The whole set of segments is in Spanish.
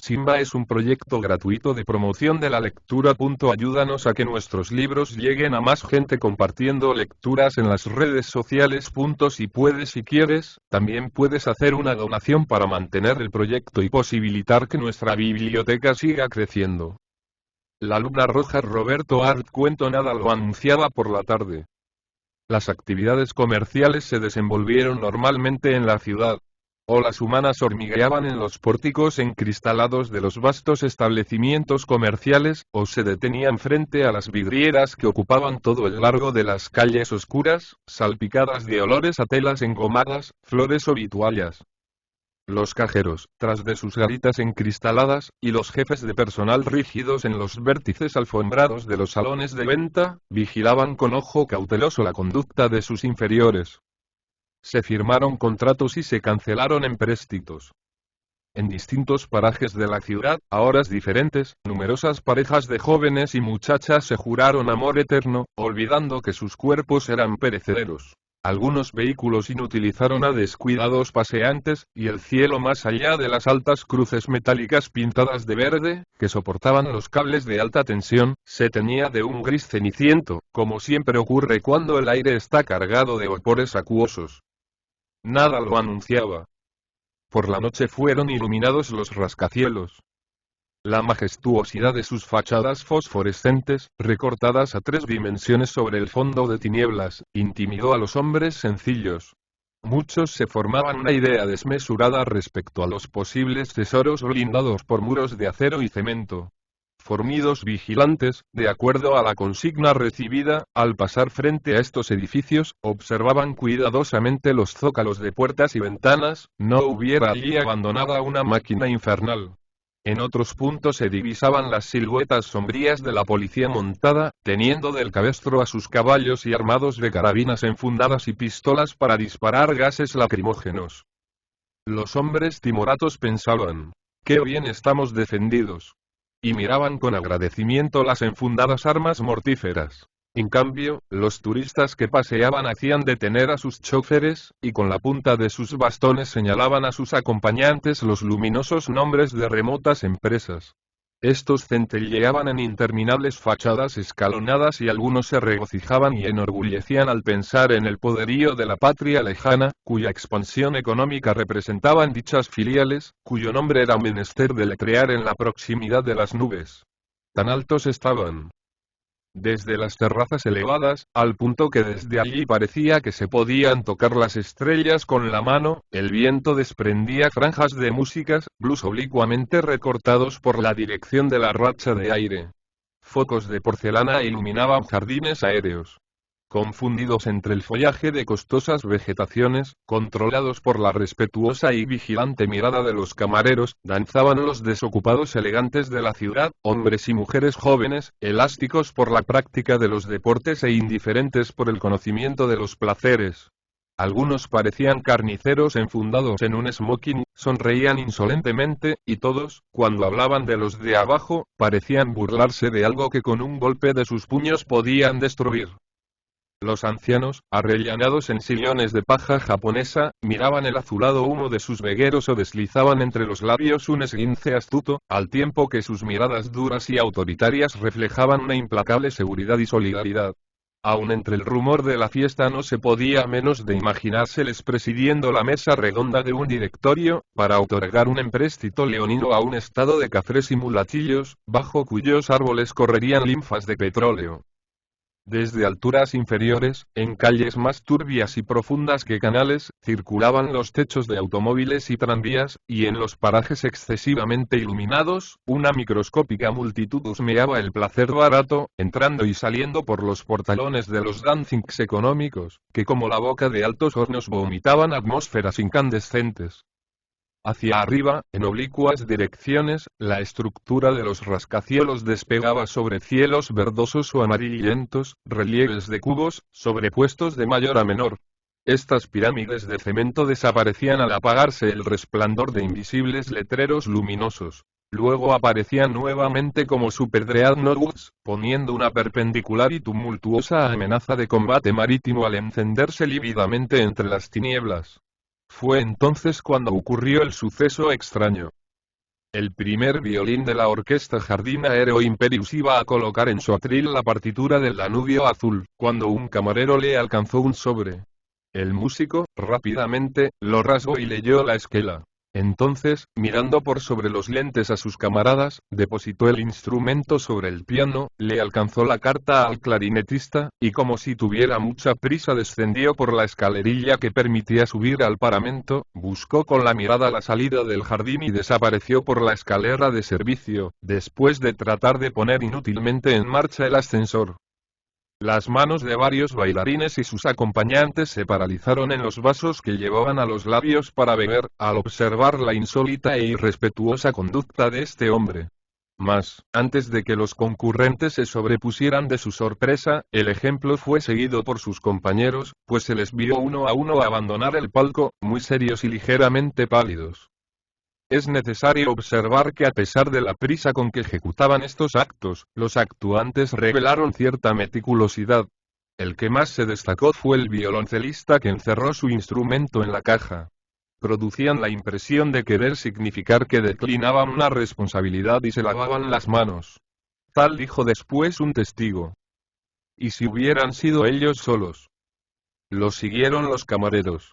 Simba es un proyecto gratuito de promoción de la lectura. Ayúdanos a que nuestros libros lleguen a más gente compartiendo lecturas en las redes sociales. Si quieres, también puedes hacer una donación para mantener el proyecto y posibilitar que nuestra biblioteca siga creciendo. La Luna Roja. Roberto Art Cuento Nada lo anunciaba por la tarde. Las actividades comerciales se desenvolvieron normalmente en la ciudad. Olas humanas hormigueaban en los pórticos encristalados de los vastos establecimientos comerciales, o se detenían frente a las vidrieras que ocupaban todo el largo de las calles oscuras, salpicadas de olores a telas engomadas, flores o vituallas. Los cajeros, tras de sus garitas encristaladas, y los jefes de personal rígidos en los vértices alfombrados de los salones de venta, vigilaban con ojo cauteloso la conducta de sus inferiores. Se firmaron contratos y se cancelaron empréstitos. En distintos parajes de la ciudad, a horas diferentes, numerosas parejas de jóvenes y muchachas se juraron amor eterno, olvidando que sus cuerpos eran perecederos. Algunos vehículos inutilizaron a descuidados paseantes, y el cielo más allá de las altas cruces metálicas pintadas de verde, que soportaban los cables de alta tensión, se teñía de un gris ceniciento, como siempre ocurre cuando el aire está cargado de vapores acuosos. Nada lo anunciaba. Por la noche fueron iluminados los rascacielos. La majestuosidad de sus fachadas fosforescentes, recortadas a 3 dimensiones sobre el fondo de tinieblas, intimidó a los hombres sencillos. Muchos se formaban una idea desmesurada respecto a los posibles tesoros blindados por muros de acero y cemento. Fornidos vigilantes, de acuerdo a la consigna recibida, al pasar frente a estos edificios, observaban cuidadosamente los zócalos de puertas y ventanas, no hubiera allí abandonada una máquina infernal. En otros puntos se divisaban las siluetas sombrías de la policía montada, teniendo del cabestro a sus caballos y armados de carabinas enfundadas y pistolas para disparar gases lacrimógenos. Los hombres timoratos pensaban, «¡Qué bien estamos defendidos!» y miraban con agradecimiento las enfundadas armas mortíferas. En cambio, los turistas que paseaban hacían detener a sus choferes, y con la punta de sus bastones señalaban a sus acompañantes los luminosos nombres de remotas empresas. Estos centelleaban en interminables fachadas escalonadas y algunos se regocijaban y enorgullecían al pensar en el poderío de la patria lejana, cuya expansión económica representaban dichas filiales, cuyo nombre era menester deletrear en la proximidad de las nubes. Tan altos estaban. Desde las terrazas elevadas, al punto que desde allí parecía que se podían tocar las estrellas con la mano, el viento desprendía franjas de músicas, blues oblicuamente recortados por la dirección de la racha de aire. Focos de porcelana iluminaban jardines aéreos. Confundidos entre el follaje de costosas vegetaciones, controlados por la respetuosa y vigilante mirada de los camareros, danzaban los desocupados elegantes de la ciudad, hombres y mujeres jóvenes, elásticos por la práctica de los deportes e indiferentes por el conocimiento de los placeres. Algunos parecían carniceros enfundados en un smoking, sonreían insolentemente, y todos, cuando hablaban de los de abajo, parecían burlarse de algo que con un golpe de sus puños podían destruir. Los ancianos, arrellanados en sillones de paja japonesa, miraban el azulado humo de sus vegueros o deslizaban entre los labios un esguince astuto, al tiempo que sus miradas duras y autoritarias reflejaban una implacable seguridad y solidaridad. Aun entre el rumor de la fiesta no se podía menos de imaginárseles presidiendo la mesa redonda de un directorio, para otorgar un empréstito leonino a un estado de cafres y mulatillos, bajo cuyos árboles correrían linfas de petróleo. Desde alturas inferiores, en calles más turbias y profundas que canales, circulaban los techos de automóviles y tranvías, y en los parajes excesivamente iluminados, una microscópica multitud husmeaba el placer barato, entrando y saliendo por los portalones de los dancings económicos, que como la boca de altos hornos vomitaban atmósferas incandescentes. Hacia arriba, en oblicuas direcciones, la estructura de los rascacielos despegaba sobre cielos verdosos o amarillentos, relieves de cubos, sobrepuestos de mayor a menor. Estas pirámides de cemento desaparecían al apagarse el resplandor de invisibles letreros luminosos. Luego aparecían nuevamente como superdreadnoughts, poniendo una perpendicular y tumultuosa amenaza de combate marítimo al encenderse lívidamente entre las tinieblas. Fue entonces cuando ocurrió el suceso extraño. El primer violín de la orquesta Jardín Aéreo Imperius iba a colocar en su atril la partitura del Danubio Azul, cuando un camarero le alcanzó un sobre. El músico, rápidamente, lo rasgó y leyó la esquela. Entonces, mirando por sobre los lentes a sus camaradas, depositó el instrumento sobre el piano, le alcanzó la carta al clarinetista, y como si tuviera mucha prisa descendió por la escalerilla que permitía subir al paramento, buscó con la mirada la salida del jardín y desapareció por la escalera de servicio, después de tratar de poner inútilmente en marcha el ascensor. Las manos de varios bailarines y sus acompañantes se paralizaron en los vasos que llevaban a los labios para beber, al observar la insólita e irrespetuosa conducta de este hombre. Mas, antes de que los concurrentes se sobrepusieran de su sorpresa, el ejemplo fue seguido por sus compañeros, pues se les vio uno a uno abandonar el palco, muy serios y ligeramente pálidos. Es necesario observar que a pesar de la prisa con que ejecutaban estos actos, los actuantes revelaron cierta meticulosidad. El que más se destacó fue el violoncelista que encerró su instrumento en la caja. Producían la impresión de querer significar que declinaban una responsabilidad y se lavaban las manos. Tal dijo después un testigo. ¿Y si hubieran sido ellos solos? Los siguieron los camareros.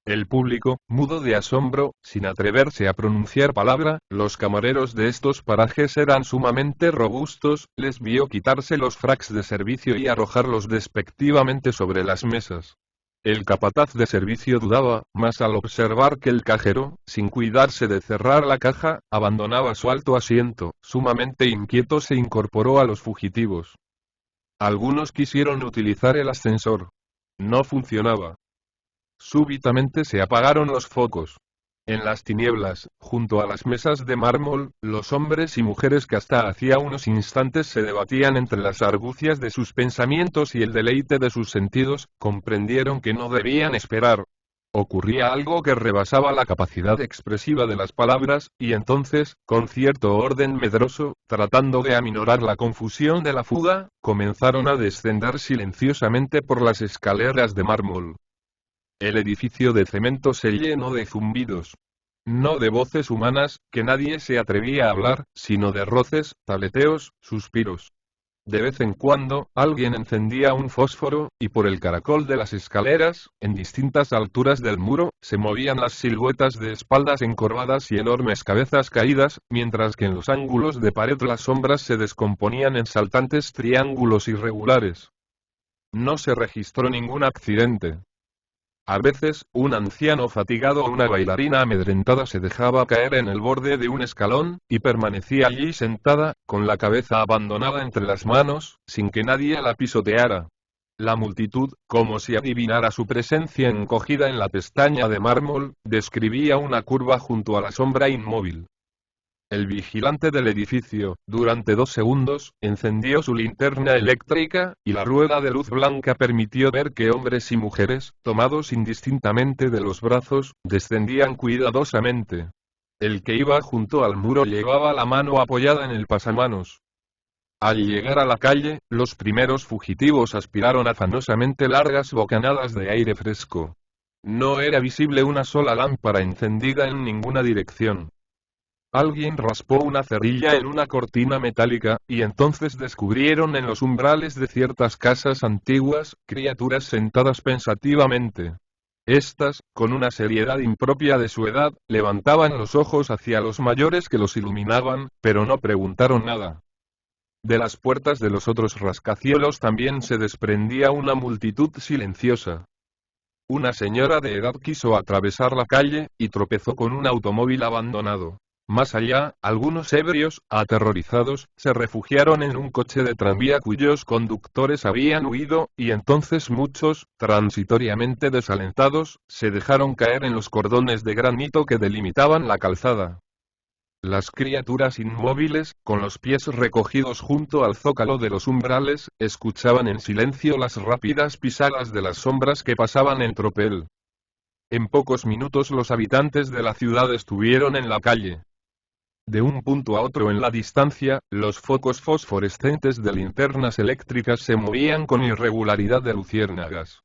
El público, mudo de asombro, sin atreverse a pronunciar palabra, los camareros de estos parajes eran sumamente robustos, les vio quitarse los fracs de servicio y arrojarlos despectivamente sobre las mesas. El capataz de servicio dudaba, mas al observar que el cajero, sin cuidarse de cerrar la caja, abandonaba su alto asiento, sumamente inquieto se incorporó a los fugitivos. Algunos quisieron utilizar el ascensor. No funcionaba. Súbitamente se apagaron los focos. En las tinieblas, junto a las mesas de mármol, los hombres y mujeres que hasta hacía unos instantes se debatían entre las argucias de sus pensamientos y el deleite de sus sentidos, comprendieron que no debían esperar. Ocurría algo que rebasaba la capacidad expresiva de las palabras, y entonces, con cierto orden medroso, tratando de aminorar la confusión de la fuga, comenzaron a descender silenciosamente por las escaleras de mármol. El edificio de cemento se llenó de zumbidos. No de voces humanas, que nadie se atrevía a hablar, sino de roces, tableteos, suspiros. De vez en cuando, alguien encendía un fósforo, y por el caracol de las escaleras, en distintas alturas del muro, se movían las siluetas de espaldas encorvadas y enormes cabezas caídas, mientras que en los ángulos de pared las sombras se descomponían en saltantes triángulos irregulares. No se registró ningún accidente. A veces, un anciano fatigado o una bailarina amedrentada se dejaba caer en el borde de un escalón, y permanecía allí sentada, con la cabeza abandonada entre las manos, sin que nadie la pisoteara. La multitud, como si adivinara su presencia encogida en la pestaña de mármol, describía una curva junto a la sombra inmóvil. El vigilante del edificio, durante 2 segundos, encendió su linterna eléctrica, y la rueda de luz blanca permitió ver que hombres y mujeres, tomados indistintamente de los brazos, descendían cuidadosamente. El que iba junto al muro llevaba la mano apoyada en el pasamanos. Al llegar a la calle, los primeros fugitivos aspiraron afanosamente largas bocanadas de aire fresco. No era visible una sola lámpara encendida en ninguna dirección. Alguien raspó una cerilla en una cortina metálica, y entonces descubrieron en los umbrales de ciertas casas antiguas, criaturas sentadas pensativamente. Estas, con una seriedad impropia de su edad, levantaban los ojos hacia los mayores que los iluminaban, pero no preguntaron nada. De las puertas de los otros rascacielos también se desprendía una multitud silenciosa. Una señora de edad quiso atravesar la calle, y tropezó con un automóvil abandonado. Más allá, algunos ebrios, aterrorizados, se refugiaron en un coche de tranvía cuyos conductores habían huido, y entonces muchos, transitoriamente desalentados, se dejaron caer en los cordones de granito que delimitaban la calzada. Las criaturas inmóviles, con los pies recogidos junto al zócalo de los umbrales, escuchaban en silencio las rápidas pisadas de las sombras que pasaban en tropel. En pocos minutos los habitantes de la ciudad estuvieron en la calle. De un punto a otro en la distancia, los focos fosforescentes de linternas eléctricas se movían con irregularidad de luciérnagas.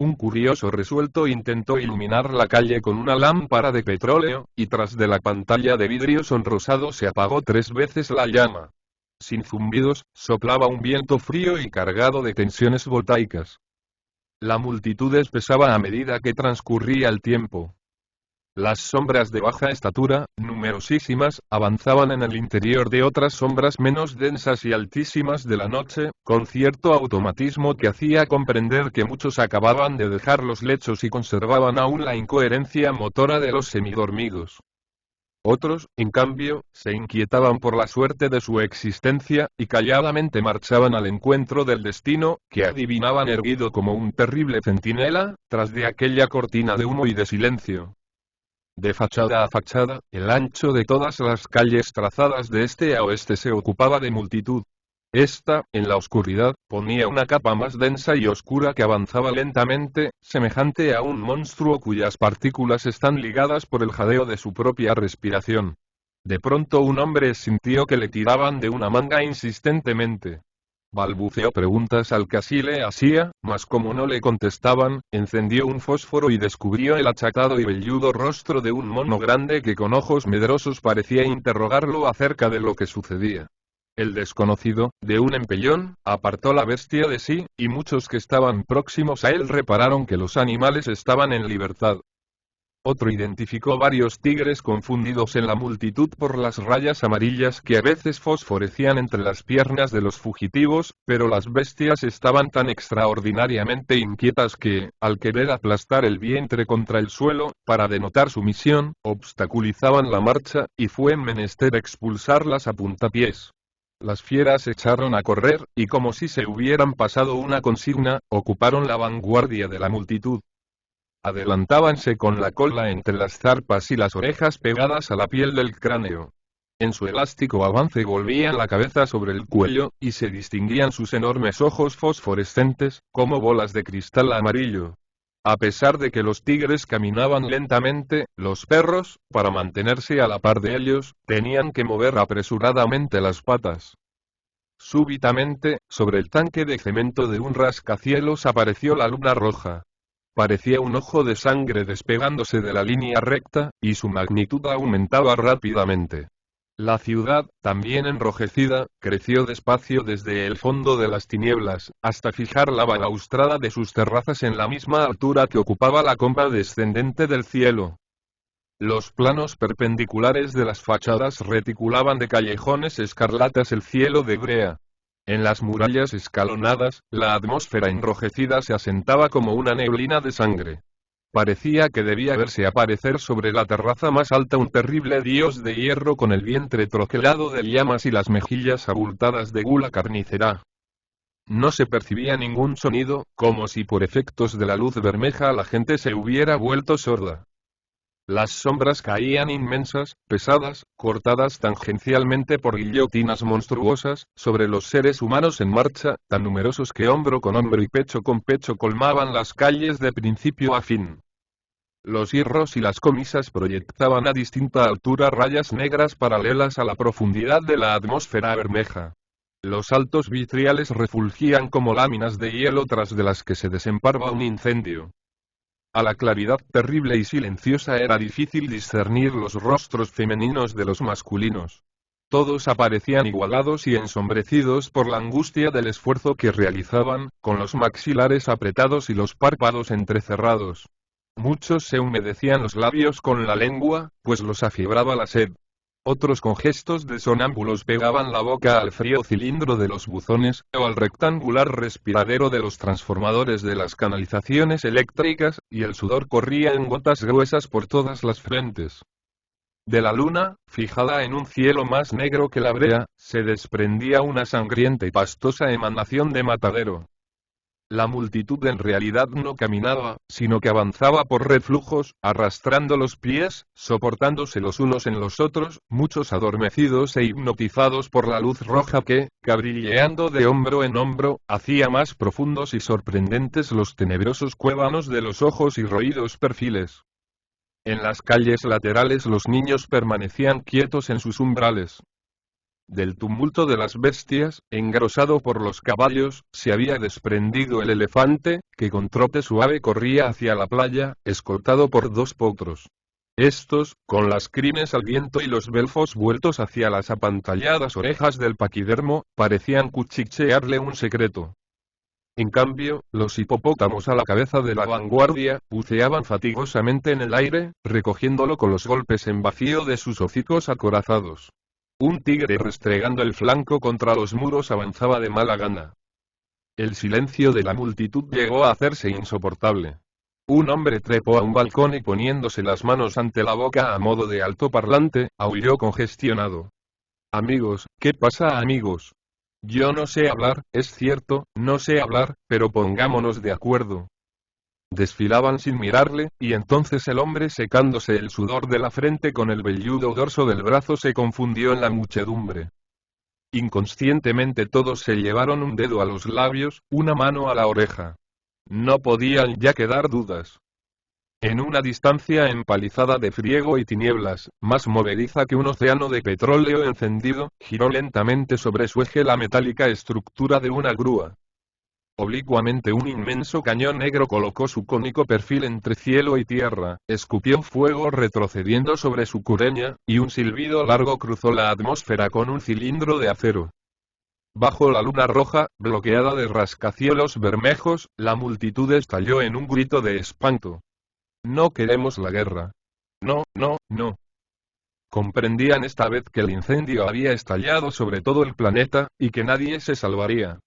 Un curioso resuelto intentó iluminar la calle con una lámpara de petróleo, y tras de la pantalla de vidrio sonrosado se apagó 3 veces la llama. Sin zumbidos, soplaba un viento frío y cargado de tensiones voltaicas. La multitud espesaba a medida que transcurría el tiempo. Las sombras de baja estatura, numerosísimas, avanzaban en el interior de otras sombras menos densas y altísimas de la noche, con cierto automatismo que hacía comprender que muchos acababan de dejar los lechos y conservaban aún la incoherencia motora de los semidormidos. Otros, en cambio, se inquietaban por la suerte de su existencia, y calladamente marchaban al encuentro del destino, que adivinaban erguido como un terrible centinela, tras de aquella cortina de humo y de silencio. De fachada a fachada, el ancho de todas las calles trazadas de este a oeste se ocupaba de multitud. Esta, en la oscuridad, ponía una capa más densa y oscura que avanzaba lentamente, semejante a un monstruo cuyas partículas están ligadas por el jadeo de su propia respiración. De pronto un hombre sintió que le tiraban de una manga insistentemente. Balbuceó preguntas al que así le hacía, mas como no le contestaban, encendió un fósforo y descubrió el achatado y velludo rostro de un mono grande que con ojos medrosos parecía interrogarlo acerca de lo que sucedía. El desconocido, de un empellón, apartó la bestia de sí, y muchos que estaban próximos a él repararon que los animales estaban en libertad. Otro identificó varios tigres confundidos en la multitud por las rayas amarillas que a veces fosforecían entre las piernas de los fugitivos, pero las bestias estaban tan extraordinariamente inquietas que, al querer aplastar el vientre contra el suelo, para denotar su misión, obstaculizaban la marcha, y fue menester expulsarlas a puntapiés. Las fieras echaron a correr, y como si se hubieran pasado una consigna, ocuparon la vanguardia de la multitud. Adelantábanse con la cola entre las zarpas y las orejas pegadas a la piel del cráneo. En su elástico avance volvían la cabeza sobre el cuello, y se distinguían sus enormes ojos fosforescentes, como bolas de cristal amarillo. A pesar de que los tigres caminaban lentamente, los perros, para mantenerse a la par de ellos, tenían que mover apresuradamente las patas. Súbitamente, sobre el tanque de cemento de un rascacielos apareció la luna roja. Parecía un ojo de sangre despegándose de la línea recta, y su magnitud aumentaba rápidamente. La ciudad, también enrojecida, creció despacio desde el fondo de las tinieblas, hasta fijar la balaustrada de sus terrazas en la misma altura que ocupaba la comba descendente del cielo. Los planos perpendiculares de las fachadas reticulaban de callejones escarlatas el cielo de brea. En las murallas escalonadas, la atmósfera enrojecida se asentaba como una neblina de sangre. Parecía que debía verse aparecer sobre la terraza más alta un terrible dios de hierro con el vientre troquelado de llamas y las mejillas abultadas de gula carnicera. No se percibía ningún sonido, como si por efectos de la luz bermeja la gente se hubiera vuelto sorda. Las sombras caían inmensas, pesadas, cortadas tangencialmente por guillotinas monstruosas, sobre los seres humanos en marcha, tan numerosos que hombro con hombro y pecho con pecho colmaban las calles de principio a fin. Los hierros y las comisas proyectaban a distinta altura rayas negras paralelas a la profundidad de la atmósfera bermeja. Los altos vitriales refulgían como láminas de hielo tras de las que se desemparba un incendio. A la claridad terrible y silenciosa era difícil discernir los rostros femeninos de los masculinos. Todos aparecían igualados y ensombrecidos por la angustia del esfuerzo que realizaban, con los maxilares apretados y los párpados entrecerrados. Muchos se humedecían los labios con la lengua, pues los afiebraba la sed. Otros con gestos de sonámbulos pegaban la boca al frío cilindro de los buzones, o al rectangular respiradero de los transformadores de las canalizaciones eléctricas, y el sudor corría en gotas gruesas por todas las frentes. De la luna, fijada en un cielo más negro que la brea, se desprendía una sangrienta y pastosa emanación de matadero. La multitud en realidad no caminaba, sino que avanzaba por reflujos, arrastrando los pies, soportándose los unos en los otros, muchos adormecidos e hipnotizados por la luz roja que, cabrilleando de hombro en hombro, hacía más profundos y sorprendentes los tenebrosos cuévanos de los ojos y roídos perfiles. En las calles laterales los niños permanecían quietos en sus umbrales. Del tumulto de las bestias, engrosado por los caballos, se había desprendido el elefante, que con trote suave corría hacia la playa, escoltado por 2 potros. Estos, con las crines al viento y los belfos vueltos hacia las apantalladas orejas del paquidermo, parecían cuchichearle un secreto. En cambio, los hipopótamos a la cabeza de la vanguardia, buceaban fatigosamente en el aire, recogiéndolo con los golpes en vacío de sus hocicos acorazados. Un tigre restregando el flanco contra los muros avanzaba de mala gana. El silencio de la multitud llegó a hacerse insoportable. Un hombre trepó a un balcón y poniéndose las manos ante la boca a modo de altoparlante, aulló congestionado. Amigos, ¿qué pasa, amigos? Yo no sé hablar, es cierto, no sé hablar, pero pongámonos de acuerdo. Desfilaban sin mirarle, y entonces el hombre, secándose el sudor de la frente con el velludo dorso del brazo, se confundió en la muchedumbre. Inconscientemente todos se llevaron un dedo a los labios, una mano a la oreja. No podían ya quedar dudas. En una distancia empalizada de friego y tinieblas, más movediza que un océano de petróleo encendido, giró lentamente sobre su eje la metálica estructura de una grúa. Oblicuamente un inmenso cañón negro colocó su cónico perfil entre cielo y tierra, escupió fuego retrocediendo sobre su cureña, y un silbido largo cruzó la atmósfera con un cilindro de acero. Bajo la luna roja, bloqueada de rascacielos bermejos, la multitud estalló en un grito de espanto. No queremos la guerra. No, no, no. Comprendían esta vez que el incendio había estallado sobre todo el planeta, y que nadie se salvaría.